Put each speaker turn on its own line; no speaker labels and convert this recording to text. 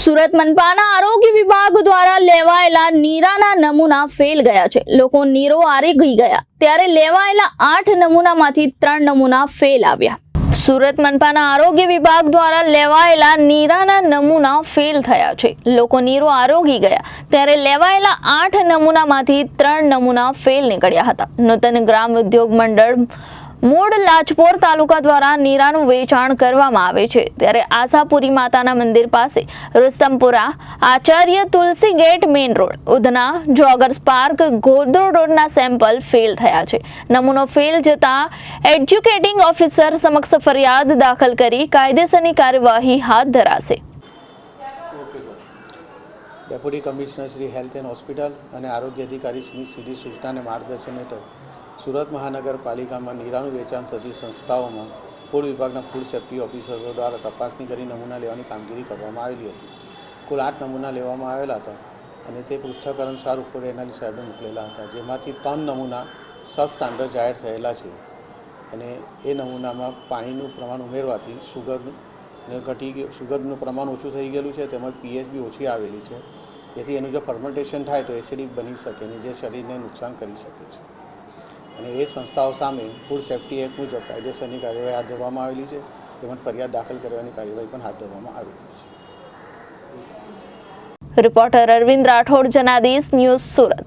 સુરત મનપાના આરોગ્ય વિભાગ દ્વારા લેવાયેલા નીરાના નમૂના ફેલ ગયા છે। લોકો નીરો આરોગી ગયા ત્યારે લેવાયેલા 8 નમૂનામાંથી 3 નમૂના ફેલ આવ્યા। સુરત મનપાના આરોગ્ય વિભાગ દ્વારા લેવાયેલા નીરાના નમૂના ફેલ થયા છે। લોકો નીરો આરોગી ગયા ત્યારે લેવાયેલા 8 નમૂનામાંથી 3 નમૂના ફેલ નીકળ્યા હતા। નૂતન ગ્રામ ઉદ્યોગ મંડળ મૂળ લાજપોર તાલુકા દ્વારા નીરાનું વેચાણ કરવામાં આવે છે ત્યારે આશાપુરી માતાના મંદિર પાસે Rustampura Acharya Tulsi gate main road Udhna joggers park ગોધરો રોડના સેમ્પલ ફેલ થયા છે। નમૂનો ફેલ જતા એજ્યુકેટિંગ ઓફિસર સમક્ષ ફરિયાદ દાખલ કરી કાયદેસરની કાર્યવાહી હાથ ધરાશે।
Deputy commissioner Shri health and hospital અને આરોગ્ય અધિકારી શ્રી સીધી સૂચના અને માર્ગદર્શન હેઠળ સુરત મહાનગરપાલિકામાં નીરાનું વેચાણ થતી સંસ્થાઓમાં ફૂડ વિભાગના ફૂડ સેફ્ટી ઓફિસરો દ્વારા તપાસણી કરી નમૂના લેવાની કામગીરી કરવામાં આવેલી હતી। કુલ 8 નમૂના લેવામાં આવેલા હતા અને તે પૃથ્થકરણ સારું ફૂડ એનાલિસ્ટ સાહેબે મોકલેલા હતા, જેમાંથી 3 નમૂના સબ સ્ટાન્ડર્ડ જાહેર થયેલા છે અને એ નમૂનામાં પાણીનું પ્રમાણ ઉમેરવાથી શુગરનું પ્રમાણ ઓછું થઈ ગયેલું છે, તેમજ પીએચ બી ઓછી આવેલી છે, જેથી એનું જો ફર્મેન્ટેશન થાય તો એસિડિક બની શકે અને જે શરીરને નુકસાન કરી શકે છે અને એ સંસ્થાઓ સામે ફૂડ સેફ્ટી એક્ટ મુજબ કાયદેસરની કાર્યવાહી હાથ ધરવામાં આવેલી છે, તેમજ ફરિયાદ દાખલ કરવાની કાર્યવાહી પણ હાથ ધરવામાં આવેલી છે।
Reporter Arvind Rathod, Janadesh news, Surat.